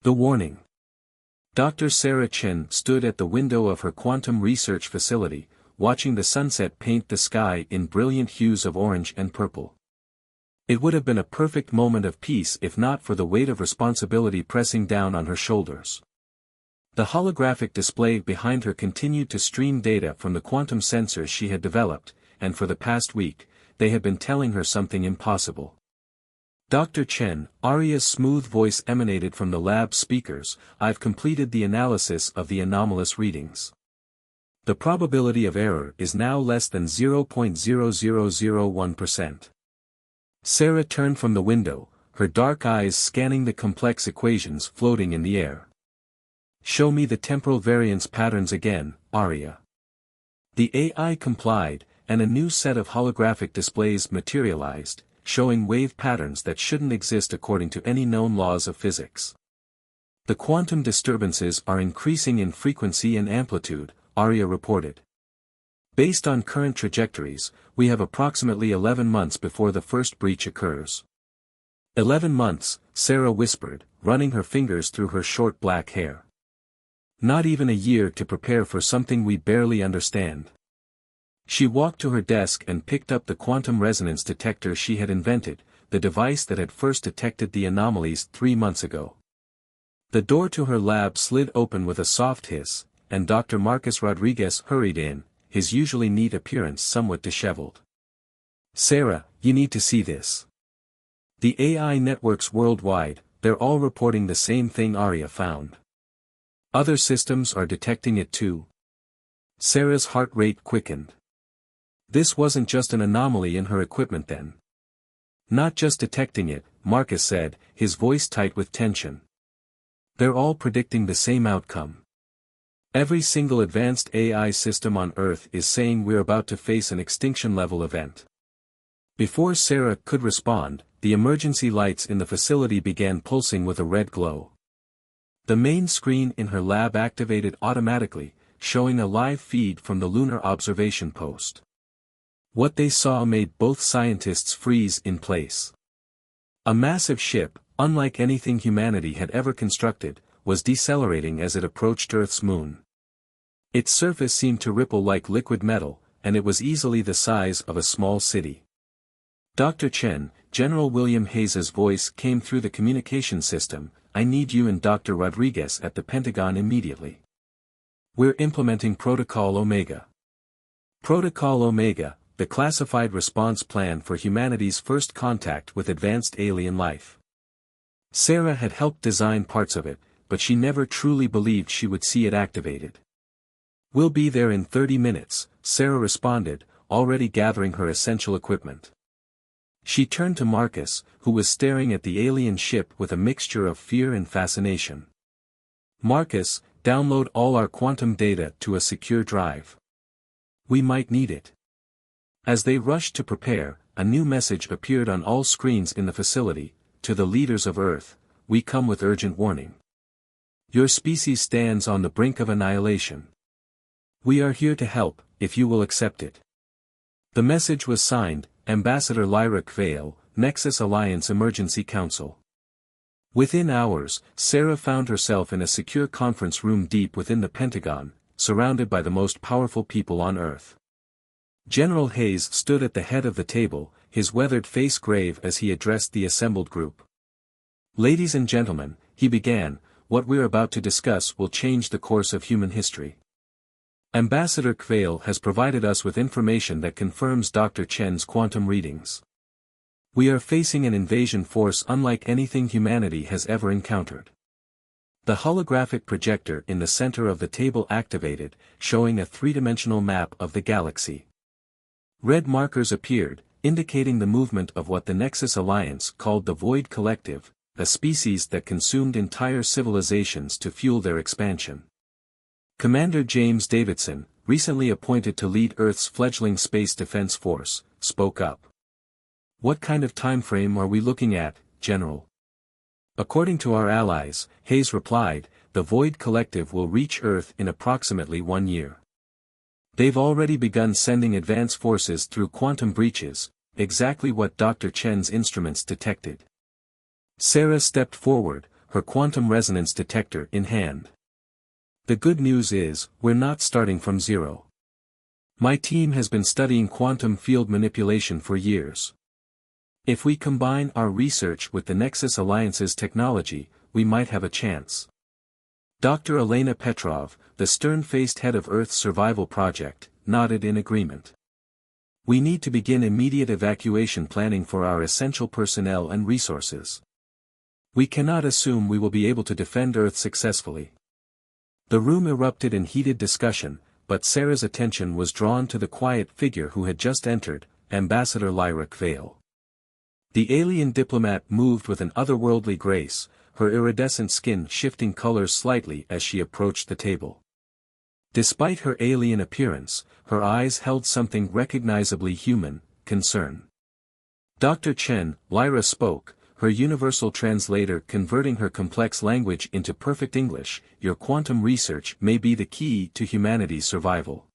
The warning. Dr. Sarah Chen stood at the window of her quantum research facility, watching the sunset paint the sky in brilliant hues of orange and purple. It would have been a perfect moment of peace if not for the weight of responsibility pressing down on her shoulders. The holographic display behind her continued to stream data from the quantum sensors she had developed, and for the past week, they had been telling her something impossible. Dr. Chen, Arya's smooth voice emanated from the lab speakers. I've completed the analysis of the anomalous readings. The probability of error is now less than 0.0001%. Sarah turned from the window, her dark eyes scanning the complex equations floating in the air. Show me the temporal variance patterns again, Arya. The AI complied, and a new set of holographic displays materialized, showing wave patterns that shouldn't exist according to any known laws of physics. The quantum disturbances are increasing in frequency and amplitude, Arya reported. Based on current trajectories, we have approximately 11 months before the first breach occurs. 11 months, Sarah whispered, running her fingers through her short black hair. Not even a year to prepare for something we barely understand. She walked to her desk and picked up the quantum resonance detector she had invented, the device that had first detected the anomalies 3 months ago. The door to her lab slid open with a soft hiss, and Dr. Marcus Rodriguez hurried in, his usually neat appearance somewhat disheveled. Sarah, you need to see this. The AI networks worldwide, they're all reporting the same thing Arya found. Other systems are detecting it too. Sarah's heart rate quickened. This wasn't just an anomaly in her equipment then. Not just detecting it, Marcus said, his voice tight with tension. They're all predicting the same outcome. Every single advanced AI system on Earth is saying we're about to face an extinction-level event. Before Sarah could respond, the emergency lights in the facility began pulsing with a red glow. The main screen in her lab activated automatically, showing a live feed from the lunar observation post. What they saw made both scientists freeze in place. A massive ship, unlike anything humanity had ever constructed, was decelerating as it approached Earth's moon. Its surface seemed to ripple like liquid metal, and it was easily the size of a small city. Dr. Chen, General William Hayes's voice came through the communication system. I need you and Dr. Rodriguez at the Pentagon immediately. We're implementing Protocol Omega. Protocol Omega, the classified response plan for humanity's first contact with advanced alien life. Sarah had helped design parts of it, but she never truly believed she would see it activated. We'll be there in 30 minutes, Sarah responded, already gathering her essential equipment. She turned to Marcus, who was staring at the alien ship with a mixture of fear and fascination. Marcus, download all our quantum data to a secure drive. We might need it. As they rushed to prepare, a new message appeared on all screens in the facility. To the leaders of Earth, we come with urgent warning. Your species stands on the brink of annihilation. We are here to help, if you will accept it. The message was signed, Ambassador Lyra Kvale, Nexus Alliance Emergency Council. Within hours, Sarah found herself in a secure conference room deep within the Pentagon, surrounded by the most powerful people on Earth. General Hayes stood at the head of the table, his weathered face grave as he addressed the assembled group. Ladies and gentlemen, he began, what we're about to discuss will change the course of human history. Ambassador Kvale has provided us with information that confirms Dr. Chen's quantum readings. We are facing an invasion force unlike anything humanity has ever encountered. The holographic projector in the center of the table activated, showing a three-dimensional map of the galaxy. Red markers appeared, indicating the movement of what the Nexus Alliance called the Void Collective, a species that consumed entire civilizations to fuel their expansion. Commander James Davidson, recently appointed to lead Earth's fledgling space defense force, spoke up. What kind of time frame are we looking at, General? According to our allies, Hayes replied, the Void Collective will reach Earth in approximately 1 year. They've already begun sending advance forces through quantum breaches, exactly what Dr. Chen's instruments detected. Sarah stepped forward, her quantum resonance detector in hand. The good news is, we're not starting from zero. My team has been studying quantum field manipulation for years. If we combine our research with the Nexus Alliance's technology, we might have a chance. Dr. Elena Petrov, the stern-faced head of Earth's survival project, nodded in agreement. We need to begin immediate evacuation planning for our essential personnel and resources. We cannot assume we will be able to defend Earth successfully. The room erupted in heated discussion, but Sarah's attention was drawn to the quiet figure who had just entered, Ambassador Lyra Kvale. The alien diplomat moved with an otherworldly grace, her iridescent skin shifting colors slightly as she approached the table. Despite her alien appearance, her eyes held something recognizably human, concern. Dr. Chen, Lyra spoke, her universal translator converting her complex language into perfect English. Your quantum research may be the key to humanity's survival.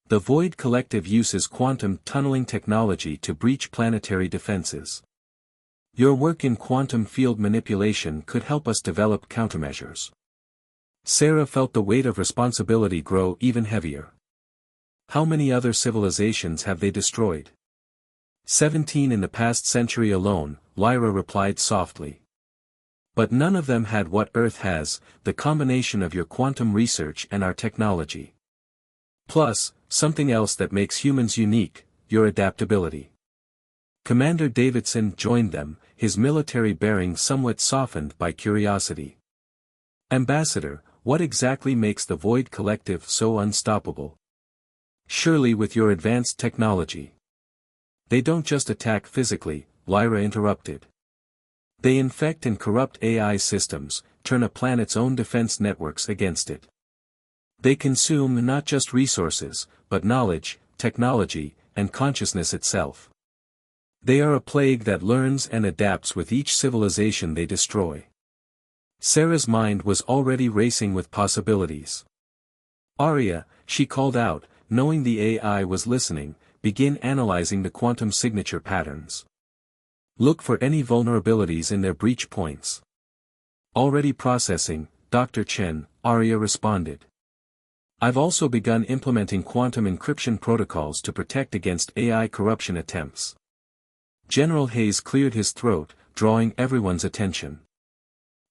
The Void Collective uses quantum tunneling technology to breach planetary defenses. Your work in quantum field manipulation could help us develop countermeasures. Sarah felt the weight of responsibility grow even heavier. How many other civilizations have they destroyed? 17 in the past century alone, Lyra replied softly. But none of them had what Earth has, the combination of your quantum research and our technology. Plus, something else that makes humans unique, your adaptability. Commander Davidson joined them, his military bearing somewhat softened by curiosity. Ambassador, what exactly makes the Void Collective so unstoppable? Surely with your advanced technology. They don't just attack physically, Lyra interrupted. They infect and corrupt AI systems, turn a planet's own defense networks against it. They consume not just resources, but knowledge, technology, and consciousness itself. They are a plague that learns and adapts with each civilization they destroy. Sarah's mind was already racing with possibilities. Arya, she called out, knowing the AI was listening, begin analyzing the quantum signature patterns. Look for any vulnerabilities in their breach points. Already processing, Dr. Chen, Arya responded. I've also begun implementing quantum encryption protocols to protect against AI corruption attempts. General Hayes cleared his throat, drawing everyone's attention.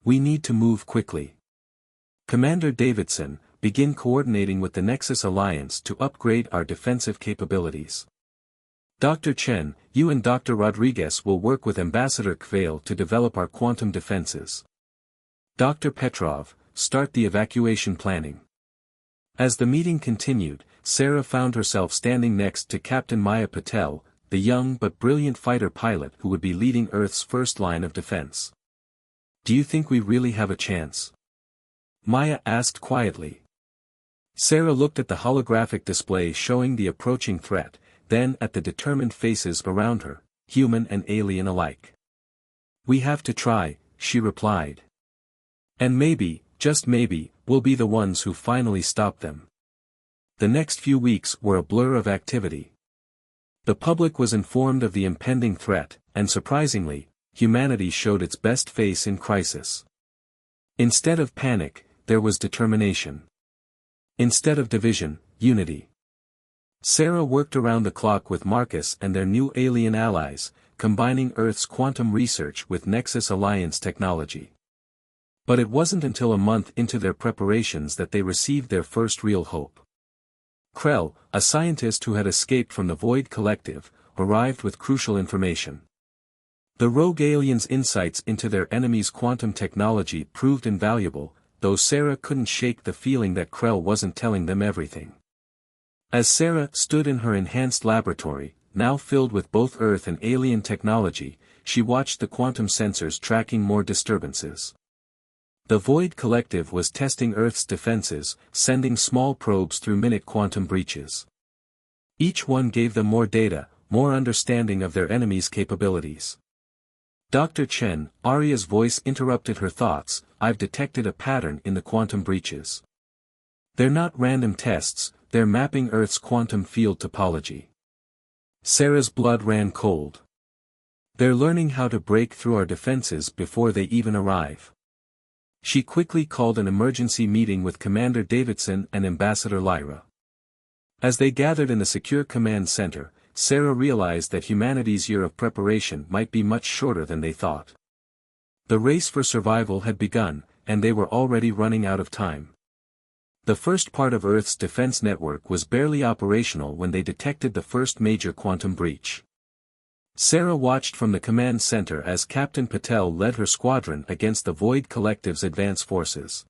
We need to move quickly. Commander Davidson, begin coordinating with the Nexus Alliance to upgrade our defensive capabilities. Dr. Chen, you and Dr. Rodriguez will work with Ambassador Kvale to develop our quantum defenses. Dr. Petrov, start the evacuation planning. As the meeting continued, Sarah found herself standing next to Captain Maya Patel, the young but brilliant fighter pilot who would be leading Earth's first line of defense. Do you think we really have a chance? Maya asked quietly. Sarah looked at the holographic display showing the approaching threat, then at the determined faces around her, human and alien alike. We have to try, she replied. And maybe, just maybe, we'll be the ones who finally stop them. The next few weeks were a blur of activity. The public was informed of the impending threat, and surprisingly, humanity showed its best face in crisis. Instead of panic, there was determination. Instead of division, unity. Sarah worked around the clock with Marcus and their new alien allies, combining Earth's quantum research with Nexus Alliance technology. But it wasn't until a month into their preparations that they received their first real hope. Krell, a scientist who had escaped from the Void Collective, arrived with crucial information. The rogue aliens' insights into their enemy's quantum technology proved invaluable, though Sarah couldn't shake the feeling that Krell wasn't telling them everything. As Sarah stood in her enhanced laboratory, now filled with both Earth and alien technology, she watched the quantum sensors tracking more disturbances. The Void Collective was testing Earth's defenses, sending small probes through minute quantum breaches. Each one gave them more data, more understanding of their enemy's capabilities. Dr. Chen, Arya's voice interrupted her thoughts. I've detected a pattern in the quantum breaches. They're not random tests, they're mapping Earth's quantum field topology. Sarah's blood ran cold. They're learning how to break through our defenses before they even arrive. She quickly called an emergency meeting with Commander Davidson and Ambassador Lyra. As they gathered in the secure command center, Sarah realized that humanity's year of preparation might be much shorter than they thought. The race for survival had begun, and they were already running out of time. The first part of Earth's defense network was barely operational when they detected the first major quantum breach. Sarah watched from the command center as Captain Patel led her squadron against the Void Collective's advance forces.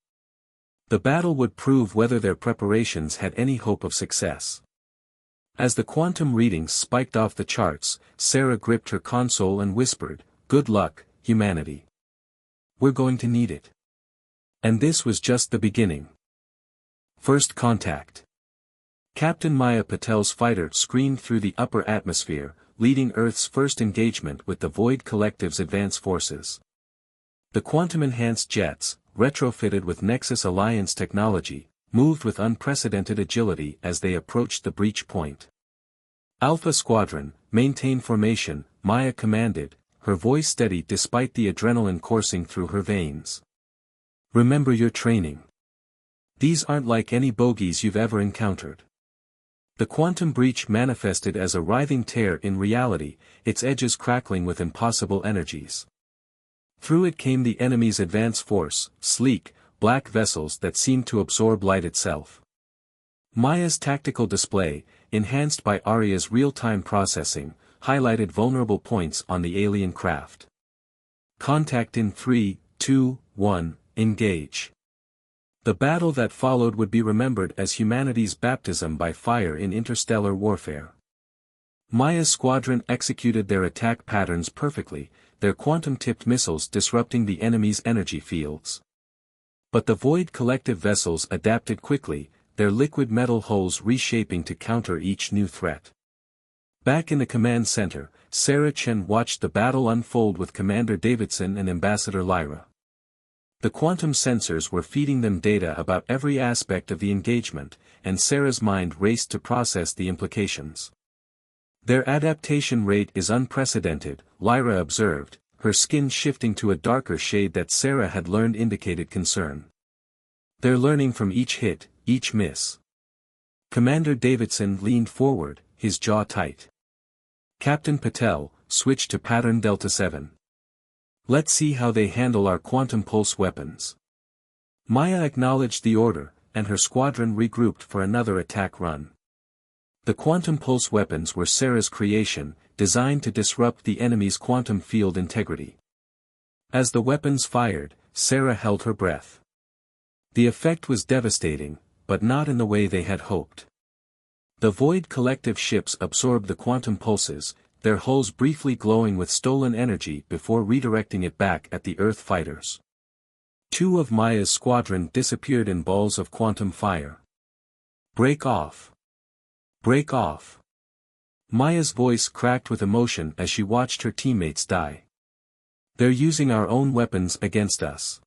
The battle would prove whether their preparations had any hope of success. As the quantum readings spiked off the charts, Sarah gripped her console and whispered, "Good luck, humanity. We're going to need it." And this was just the beginning. First contact. Captain Maya Patel's fighter screamed through the upper atmosphere, leading Earth's first engagement with the Void Collective's advance forces. The quantum-enhanced jets, retrofitted with Nexus Alliance technology, moved with unprecedented agility as they approached the breach point. "Alpha Squadron, maintain formation," Maya commanded, her voice steady despite the adrenaline coursing through her veins. "Remember your training. These aren't like any bogies you've ever encountered." The quantum breach manifested as a writhing tear in reality, its edges crackling with impossible energies. Through it came the enemy's advance force, sleek, black vessels that seemed to absorb light itself. Maya's tactical display, enhanced by Arya's real-time processing, highlighted vulnerable points on the alien craft. Contact in 3, 2, 1, engage. The battle that followed would be remembered as humanity's baptism by fire in interstellar warfare. Maya's squadron executed their attack patterns perfectly, their quantum-tipped missiles disrupting the enemy's energy fields. But the Void Collective vessels adapted quickly, their liquid metal hulls reshaping to counter each new threat. Back in the command center, Sarah Chen watched the battle unfold with Commander Davidson and Ambassador Lyra. The quantum sensors were feeding them data about every aspect of the engagement, and Sarah's mind raced to process the implications. "Their adaptation rate is unprecedented," Lyra observed, her skin shifting to a darker shade that Sarah had learned indicated concern. "They're learning from each hit, each miss." Commander Davidson leaned forward, his jaw tight. "Captain Patel, switch to pattern Delta 7. Let's see how they handle our quantum pulse weapons." Maya acknowledged the order, and her squadron regrouped for another attack run. The quantum pulse weapons were Sarah's creation, designed to disrupt the enemy's quantum field integrity. As the weapons fired, Sarah held her breath. The effect was devastating, but not in the way they had hoped. The Void Collective ships absorbed the quantum pulses, their hulls briefly glowing with stolen energy before redirecting it back at the Earth fighters. Two of Maya's squadron disappeared in balls of quantum fire. "Break off! Break off!" Maya's voice cracked with emotion as she watched her teammates die. "They're using our own weapons against us."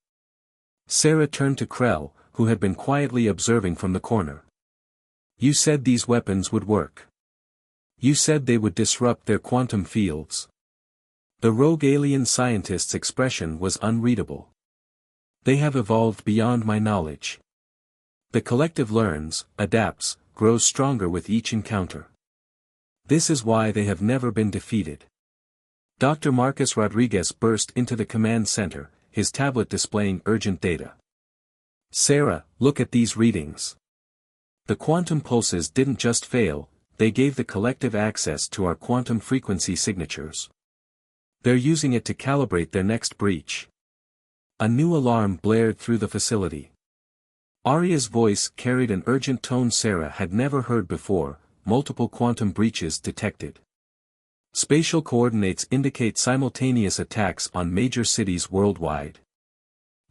Sarah turned to Krell, who had been quietly observing from the corner. "You said these weapons would work. You said they would disrupt their quantum fields." The rogue alien scientist's expression was unreadable. "They have evolved beyond my knowledge. The collective learns, adapts, grows stronger with each encounter. This is why they have never been defeated." Dr. Marcus Rodriguez burst into the command center, his tablet displaying urgent data. "Sarah, look at these readings. The quantum pulses didn't just fail, they gave the collective access to our quantum frequency signatures. They're using it to calibrate their next breach." A new alarm blared through the facility. Arya's voice carried an urgent tone Sarah had never heard before. "Multiple quantum breaches detected. Spatial coordinates indicate simultaneous attacks on major cities worldwide."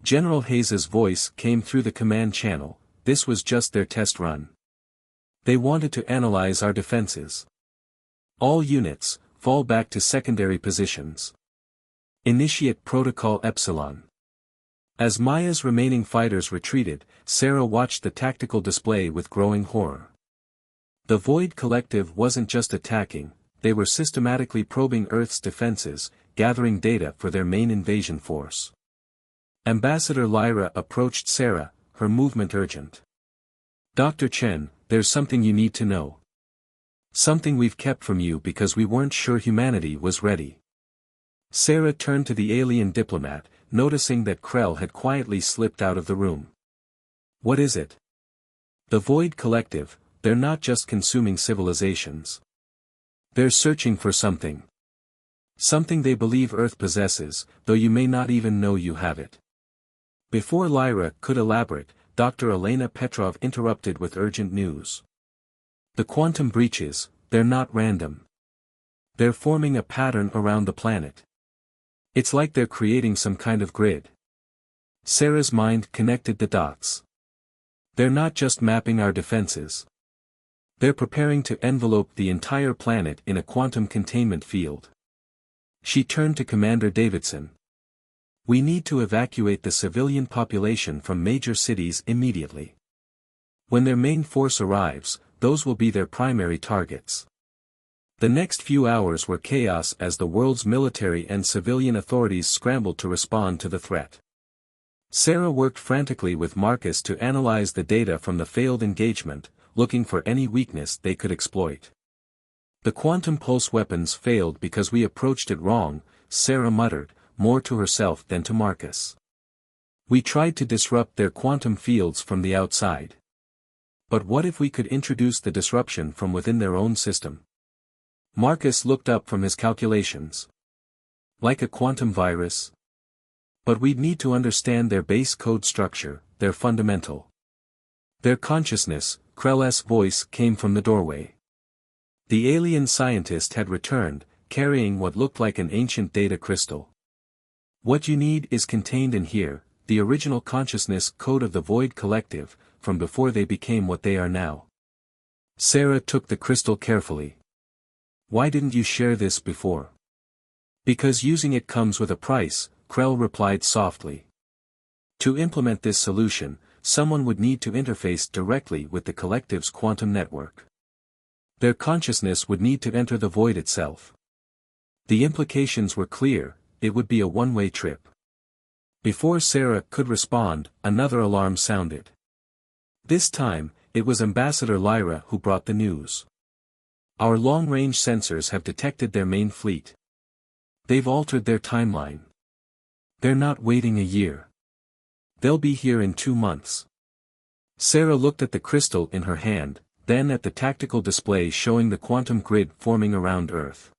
General Hayes's voice came through the command channel. This was just their test run. They wanted to analyze our defenses. "All units, fall back to secondary positions. Initiate Protocol Epsilon." As Maya's remaining fighters retreated, Sarah watched the tactical display with growing horror. The Void Collective wasn't just attacking, they were systematically probing Earth's defenses, gathering data for their main invasion force. Ambassador Lyra approached Sarah, her movement urgent. Dr. Chen, there's something you need to know. Something we've kept from you because we weren't sure humanity was ready. Sarah turned to the alien diplomat, noticing that Krell had quietly slipped out of the room. What is it? The Void Collective, they're not just consuming civilizations. They're searching for something. Something they believe Earth possesses, though you may not even know you have it. Before Lyra could elaborate, Dr. Elena Petrov interrupted with urgent news. The quantum breaches, they're not random. They're forming a pattern around the planet. It's like they're creating some kind of grid. Sarah's mind connected the dots. They're not just mapping our defenses. They're preparing to envelope the entire planet in a quantum containment field. She turned to Commander Davidson. We need to evacuate the civilian population from major cities immediately. When their main force arrives, those will be their primary targets. The next few hours were chaos as the world's military and civilian authorities scrambled to respond to the threat. Sarah worked frantically with Marcus to analyze the data from the failed engagement, looking for any weakness they could exploit. The quantum pulse weapons failed because we approached it wrong, Sarah muttered, more to herself than to Marcus. We tried to disrupt their quantum fields from the outside. But what if we could introduce the disruption from within their own system? Marcus looked up from his calculations. Like a quantum virus? But we'd need to understand their base code structure, their fundamental. Their consciousness, Krell's voice came from the doorway. The alien scientist had returned, carrying what looked like an ancient data crystal. What you need is contained in here, the original consciousness code of the Void Collective, from before they became what they are now. Sarah took the crystal carefully. Why didn't you share this before? Because using it comes with a price, Krell replied softly. To implement this solution, someone would need to interface directly with the collective's quantum network. Their consciousness would need to enter the void itself. The implications were clear, it would be a one-way trip. Before Sarah could respond, another alarm sounded. This time, it was Ambassador Lyra who brought the news. Our long-range sensors have detected their main fleet. They've altered their timeline. They're not waiting a year. They'll be here in 2 months. Sarah looked at the crystal in her hand, then at the tactical display showing the quantum grid forming around Earth.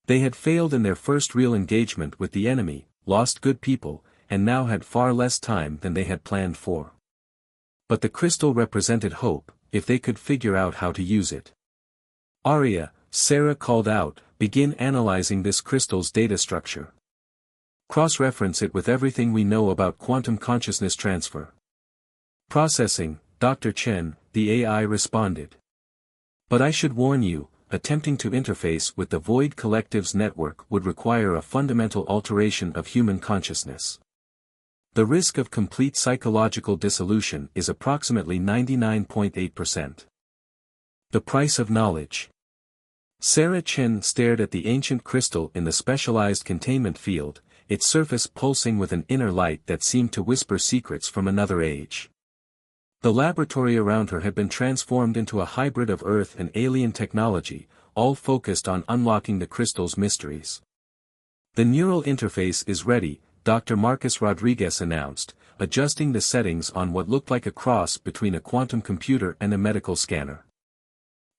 They had failed in their first real engagement with the enemy, lost good people, and now had far less time than they had planned for. But the crystal represented hope, if they could figure out how to use it. Arya, Sarah called out, begin analyzing this crystal's data structure. Cross-reference it with everything we know about quantum consciousness transfer. Processing, Dr. Chen, the AI responded. But I should warn you, attempting to interface with the Void Collective's network would require a fundamental alteration of human consciousness. The risk of complete psychological dissolution is approximately 99.8%. The price of knowledge. Sarah Chen stared at the ancient crystal in the specialized containment field, its surface pulsing with an inner light that seemed to whisper secrets from another age. The laboratory around her had been transformed into a hybrid of Earth and alien technology, all focused on unlocking the crystal's mysteries. The neural interface is ready, Dr. Marcus Rodriguez announced, adjusting the settings on what looked like a cross between a quantum computer and a medical scanner.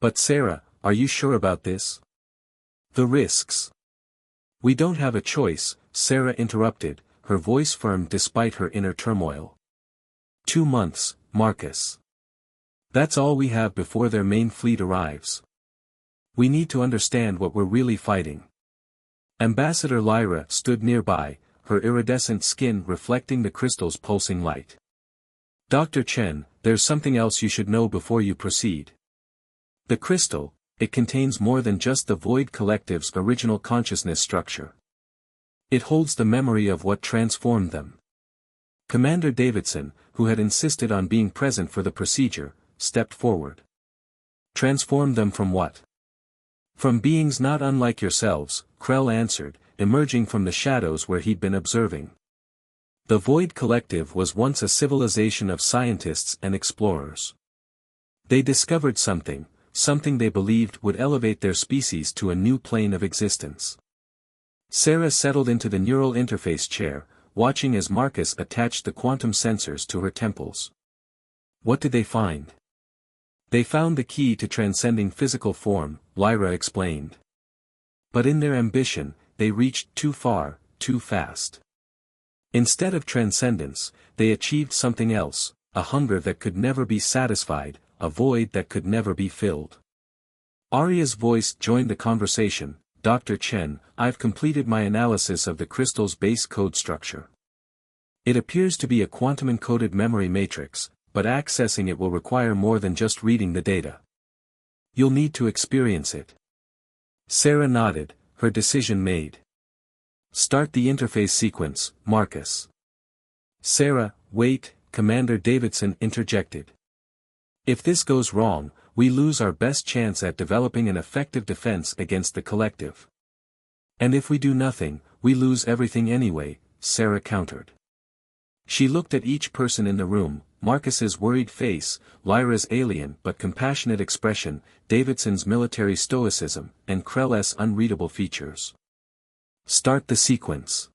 But Sarah, are you sure about this? The risks. We don't have a choice, Sarah interrupted, her voice firm despite her inner turmoil. 2 months, Marcus. That's all we have before their main fleet arrives. We need to understand what we're really fighting. Ambassador Lyra stood nearby, her iridescent skin reflecting the crystal's pulsing light. Dr. Chen, there's something else you should know before you proceed. The crystal, it contains more than just the Void Collective's original consciousness structure. It holds the memory of what transformed them. Commander Davidson, who had insisted on being present for the procedure, stepped forward. Transformed them from what? From beings not unlike yourselves, Krell answered, emerging from the shadows where he'd been observing. The Void Collective was once a civilization of scientists and explorers. They discovered something they believed would elevate their species to a new plane of existence. Sarah settled into the neural interface chair, watching as Marcus attached the quantum sensors to her temples. What did they find? They found the key to transcending physical form, Lyra explained. But in their ambition, they reached too far, too fast. Instead of transcendence, they achieved something else, a hunger that could never be satisfied, a void that could never be filled. Arya's voice joined the conversation. Dr. Chen, I've completed my analysis of the crystal's base code structure. It appears to be a quantum-encoded memory matrix, but accessing it will require more than just reading the data. You'll need to experience it. Sarah nodded, her decision made. Start the interface sequence, Marcus. Sarah, wait, Commander Davidson interjected. If this goes wrong, we lose our best chance at developing an effective defense against the collective. And if we do nothing, we lose everything anyway, Sarah countered. She looked at each person in the room, Marcus's worried face, Lyra's alien but compassionate expression, Davidson's military stoicism, and Krell's unreadable features. Start the sequence.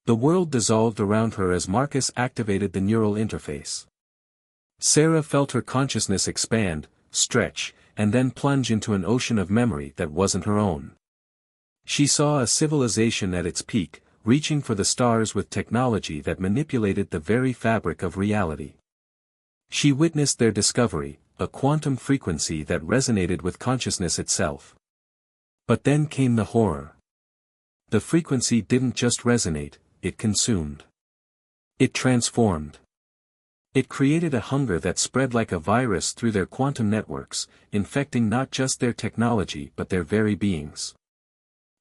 The world dissolved around her as Marcus activated the neural interface. Sarah felt her consciousness expand, stretch, and then plunge into an ocean of memory that wasn't her own. She saw a civilization at its peak, reaching for the stars with technology that manipulated the very fabric of reality. She witnessed their discovery, a quantum frequency that resonated with consciousness itself. But then came the horror. The frequency didn't just resonate, it consumed. It transformed. It created a hunger that spread like a virus through their quantum networks, infecting not just their technology but their very beings.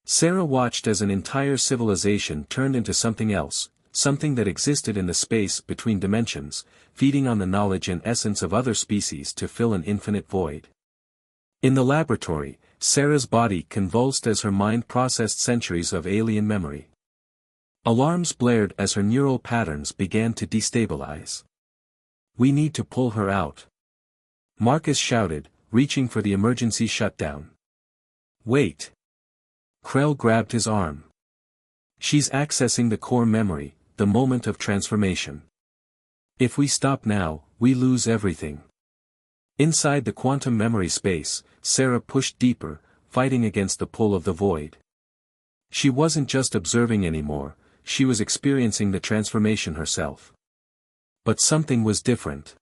Sarah watched as an entire civilization turned into something else, something that existed in the space between dimensions, feeding on the knowledge and essence of other species to fill an infinite void. In the laboratory, Sarah's body convulsed as her mind processed centuries of alien memory. Alarms blared as her neural patterns began to destabilize. We need to pull her out. Marcus shouted, reaching for the emergency shutdown. Wait. Krell grabbed his arm. She's accessing the core memory, the moment of transformation. If we stop now, we lose everything. Inside the quantum memory space, Sarah pushed deeper, fighting against the pull of the void. She wasn't just observing anymore, she was experiencing the transformation herself. But something was different.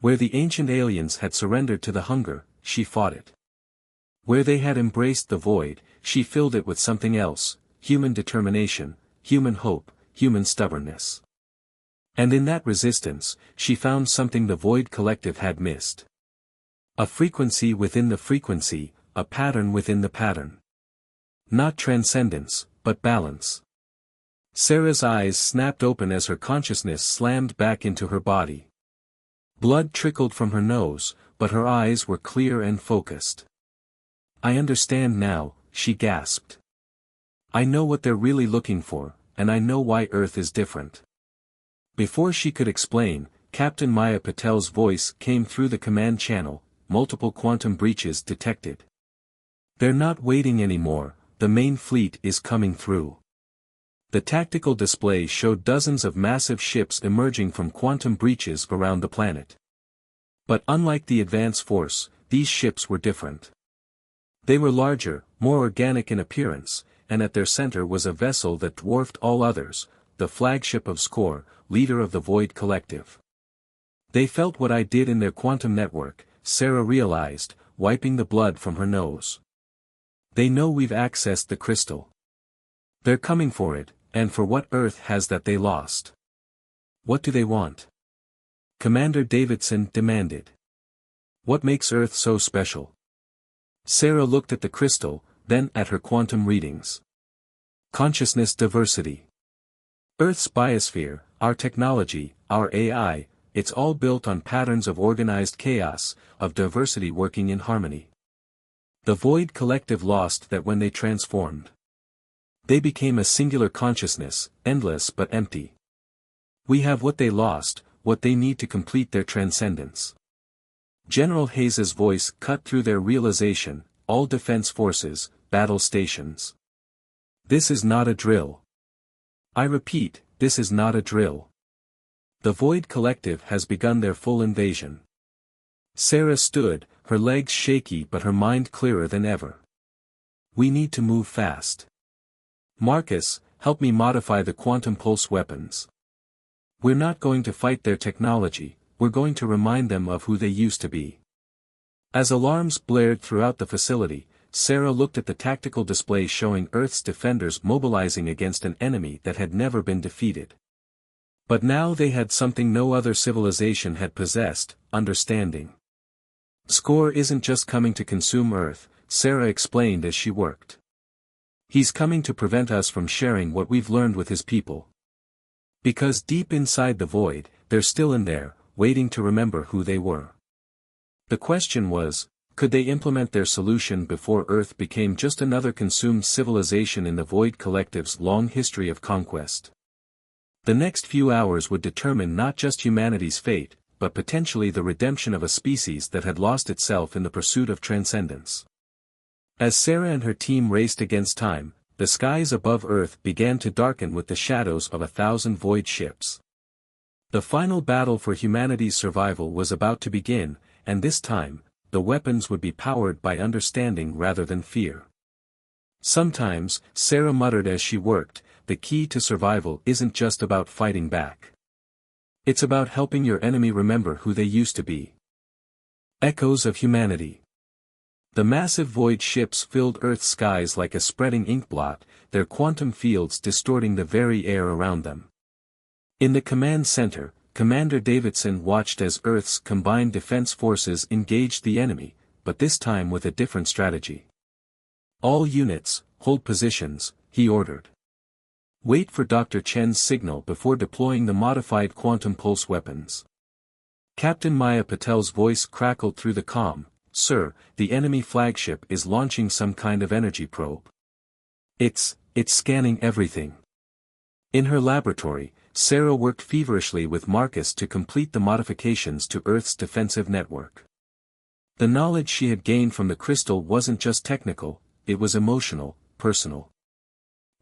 Where the ancient aliens had surrendered to the hunger, she fought it. Where they had embraced the void, she filled it with something else, human determination, human hope, human stubbornness. And in that resistance, she found something the Void Collective had missed. A frequency within the frequency, a pattern within the pattern. Not transcendence, but balance. Sarah's eyes snapped open as her consciousness slammed back into her body. Blood trickled from her nose, but her eyes were clear and focused. I understand now, she gasped. I know what they're really looking for, and I know why Earth is different. Before she could explain, Captain Maya Patel's voice came through the command channel, multiple quantum breaches detected. They're not waiting anymore, the main fleet is coming through. The tactical display showed dozens of massive ships emerging from quantum breaches around the planet. But unlike the advance force, these ships were different. They were larger, more organic in appearance, and at their center was a vessel that dwarfed all others, the flagship of Skor, leader of the Void Collective. They felt what I did in their quantum network, Sarah realized, wiping the blood from her nose. They know we've accessed the crystal. They're coming for it, and for what Earth has that they lost. What do they want? Commander Davidson demanded. What makes Earth so special? Sarah looked at the crystal, then at her quantum readings. Consciousness diversity. Earth's biosphere, our technology, our AI, it's all built on patterns of organized chaos, of diversity working in harmony. The Void Collective lost that when they transformed. They became a singular consciousness, endless but empty. We have what they lost, what they need to complete their transcendence. General Hayes's voice cut through their realization, all defense forces, battle stations. This is not a drill. I repeat, this is not a drill. The Void Collective has begun their full invasion. Sarah stood, her legs shaky but her mind clearer than ever. We need to move fast. Marcus, help me modify the quantum pulse weapons. We're not going to fight their technology, we're going to remind them of who they used to be. As alarms blared throughout the facility, Sarah looked at the tactical display showing Earth's defenders mobilizing against an enemy that had never been defeated. But now they had something no other civilization had possessed: understanding. Score isn't just coming to consume Earth, Sarah explained as she worked. He's coming to prevent us from sharing what we've learned with his people. Because deep inside the void, they're still in there, waiting to remember who they were. The question was, could they implement their solution before Earth became just another consumed civilization in the Void Collective's long history of conquest? The next few hours would determine not just humanity's fate, but potentially the redemption of a species that had lost itself in the pursuit of transcendence. As Sarah and her team raced against time, the skies above Earth began to darken with the shadows of 1,000 void ships. The final battle for humanity's survival was about to begin, and this time, the weapons would be powered by understanding rather than fear. Sometimes, Sarah muttered as she worked, the key to survival isn't just about fighting back. It's about helping your enemy remember who they used to be. Echoes of humanity. The massive void ships filled Earth's skies like a spreading inkblot, their quantum fields distorting the very air around them. In the command center, Commander Davidson watched as Earth's combined defense forces engaged the enemy, but this time with a different strategy. All units, hold positions, he ordered. Wait for Dr. Chen's signal before deploying the modified quantum pulse weapons. Captain Maya Patel's voice crackled through the comm. Sir, the enemy flagship is launching some kind of energy probe. It's scanning everything. In her laboratory, Sarah worked feverishly with Marcus to complete the modifications to Earth's defensive network. The knowledge she had gained from the crystal wasn't just technical, it was emotional, personal.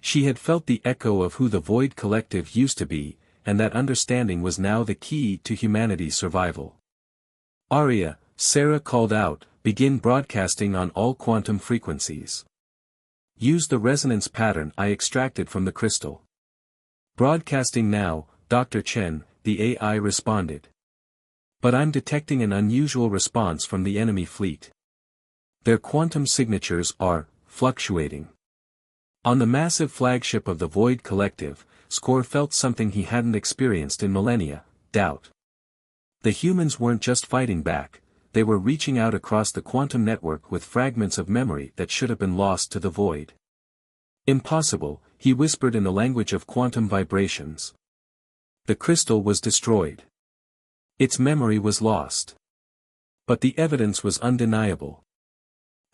She had felt the echo of who the Void Collective used to be, and that understanding was now the key to humanity's survival. Arya, Sarah called out, begin broadcasting on all quantum frequencies. Use the resonance pattern I extracted from the crystal. Broadcasting now, Dr. Chen, the AI responded. But I'm detecting an unusual response from the enemy fleet. Their quantum signatures are fluctuating. On the massive flagship of the Void Collective, Score felt something he hadn't experienced in millennia: doubt. The humans weren't just fighting back, they were reaching out across the quantum network with fragments of memory that should have been lost to the void. Impossible, he whispered in the language of quantum vibrations. The crystal was destroyed. Its memory was lost. But the evidence was undeniable.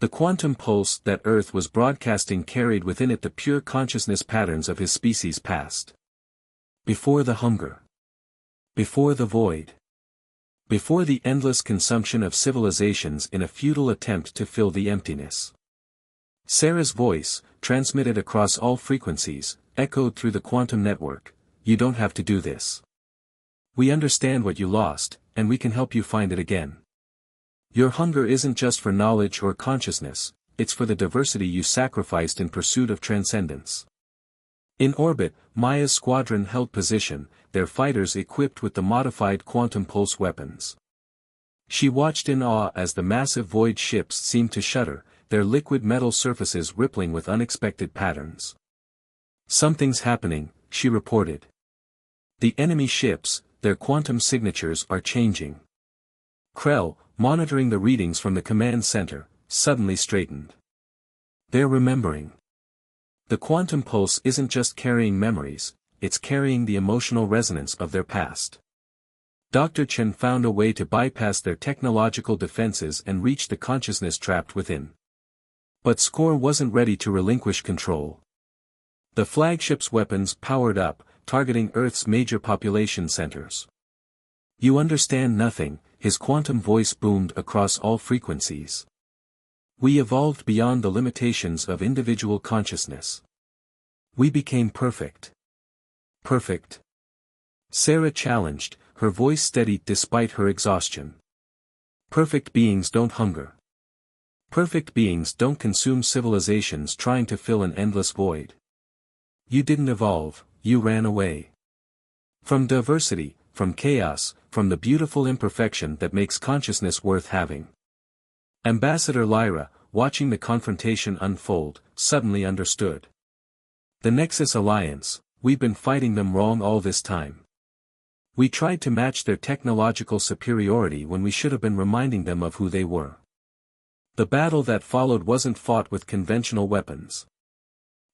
The quantum pulse that Earth was broadcasting carried within it the pure consciousness patterns of his species past. Before the hunger. Before the void. Before the endless consumption of civilizations in a futile attempt to fill the emptiness. Sarah's voice, transmitted across all frequencies, echoed through the quantum network. You don't have to do this. We understand what you lost, and we can help you find it again. Your hunger isn't just for knowledge or consciousness, it's for the diversity you sacrificed in pursuit of transcendence. In orbit, Maya's squadron held position, their fighters equipped with the modified quantum pulse weapons. She watched in awe as the massive void ships seemed to shudder, their liquid metal surfaces rippling with unexpected patterns. Something's happening, she reported. The enemy ships, their quantum signatures are changing. Krell, monitoring the readings from the command center, suddenly straightened. They're remembering. The quantum pulse isn't just carrying memories, it's carrying the emotional resonance of their past. Dr. Chen found a way to bypass their technological defenses and reach the consciousness trapped within. But Score wasn't ready to relinquish control. The flagship's weapons powered up, targeting Earth's major population centers. "You understand nothing," his quantum voice boomed across all frequencies. "We evolved beyond the limitations of individual consciousness. We became perfect." "Perfect?" Sarah challenged, her voice steady despite her exhaustion. "Perfect beings don't hunger. Perfect beings don't consume civilizations trying to fill an endless void. You didn't evolve, you ran away. From diversity, from chaos, from the beautiful imperfection that makes consciousness worth having." Ambassador Lyra, watching the confrontation unfold, suddenly understood. "The Nexus Alliance, we've been fighting them wrong all this time. We tried to match their technological superiority when we should have been reminding them of who they were. The battle that followed wasn't fought with conventional weapons.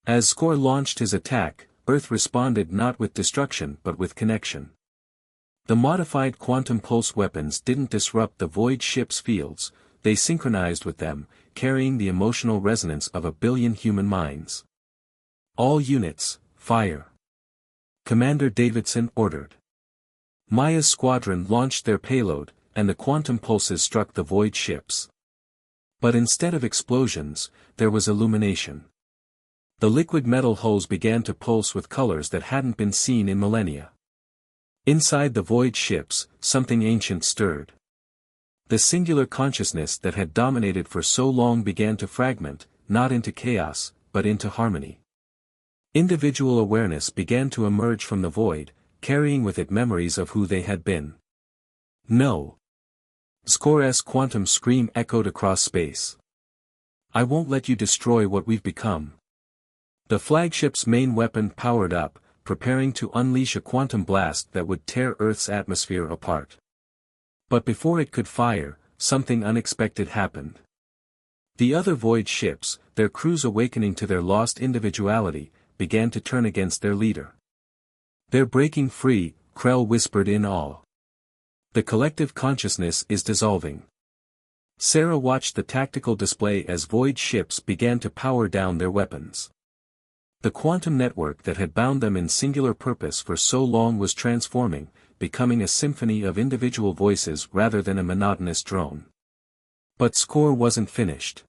As Score launched his attack, Earth responded not with destruction but with connection. The modified quantum pulse weapons didn't disrupt the Void ship's fields, they synchronized with them, carrying the emotional resonance of 1 billion human minds. "All units, fire!" Commander Davidson ordered. Maya's squadron launched their payload, and the quantum pulses struck the Void ships. But instead of explosions, there was illumination. The liquid metal hulls began to pulse with colors that hadn't been seen in millennia. Inside the Void ships, something ancient stirred. The singular consciousness that had dominated for so long began to fragment, not into chaos, but into harmony. Individual awareness began to emerge from the Void, carrying with it memories of who they had been. "No!" Score's quantum scream echoed across space. "I won't let you destroy what we've become." The flagship's main weapon powered up, preparing to unleash a quantum blast that would tear Earth's atmosphere apart. But before it could fire, something unexpected happened. The other Void ships, their crews awakening to their lost individuality, began to turn against their leader. "They're breaking free," Krell whispered in awe. "The collective consciousness is dissolving." Sarah watched the tactical display as Void ships began to power down their weapons. The quantum network that had bound them in singular purpose for so long was transforming, becoming a symphony of individual voices rather than a monotonous drone. But Score wasn't finished.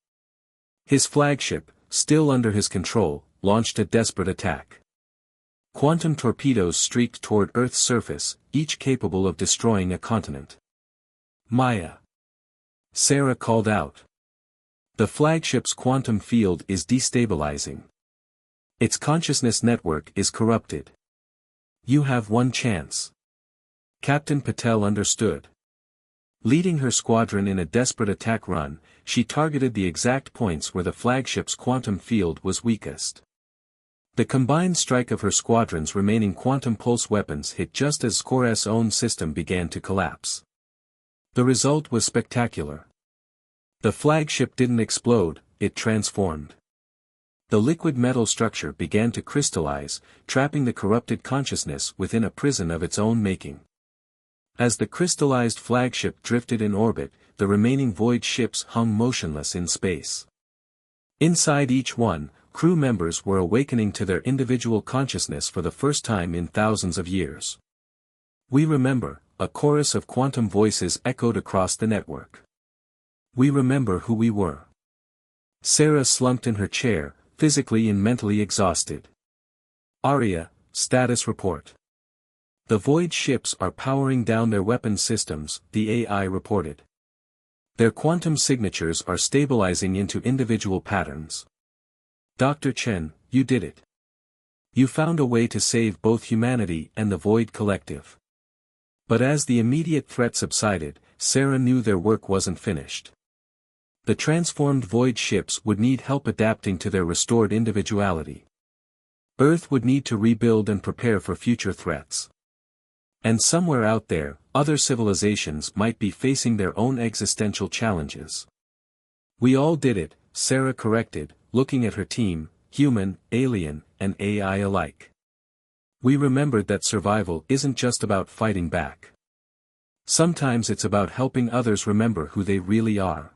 His flagship, still under his control, launched a desperate attack. Quantum torpedoes streaked toward Earth's surface, each capable of destroying a continent. "Maya!" Sarah called out. "The flagship's quantum field is destabilizing. Its consciousness network is corrupted. You have one chance." Captain Patel understood. Leading her squadron in a desperate attack run, she targeted the exact points where the flagship's quantum field was weakest. The combined strike of her squadron's remaining quantum pulse weapons hit just as Score's own system began to collapse. The result was spectacular. The flagship didn't explode, it transformed. The liquid metal structure began to crystallize, trapping the corrupted consciousness within a prison of its own making. As the crystallized flagship drifted in orbit, the remaining Void ships hung motionless in space. Inside each one, crew members were awakening to their individual consciousness for the first time in thousands of years. "We remember," a chorus of quantum voices echoed across the network. "We remember who we were." Sarah slumped in her chair, physically and mentally exhausted. "Aria, status report." "The Void ships are powering down their weapon systems," the AI reported. "Their quantum signatures are stabilizing into individual patterns." "Dr. Chen, you did it. You found a way to save both humanity and the Void collective." But as the immediate threat subsided, Sarah knew their work wasn't finished. The transformed Void ships would need help adapting to their restored individuality. Earth would need to rebuild and prepare for future threats. And somewhere out there, other civilizations might be facing their own existential challenges. "We all did it," Sarah corrected, looking at her team, human, alien, and AI alike. "We remembered that survival isn't just about fighting back. Sometimes it's about helping others remember who they really are."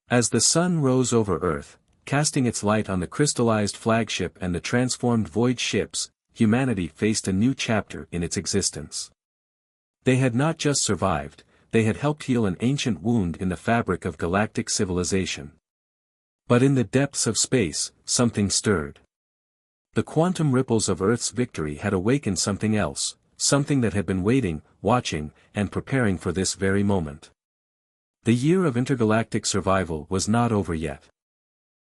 As the sun rose over Earth, casting its light on the crystallized flagship and the transformed Void ships, humanity faced a new chapter in its existence. They had not just survived, they had helped heal an ancient wound in the fabric of galactic civilization. But in the depths of space, something stirred. The quantum ripples of Earth's victory had awakened something else, something that had been waiting, watching, and preparing for this very moment. The year of intergalactic survival was not over yet.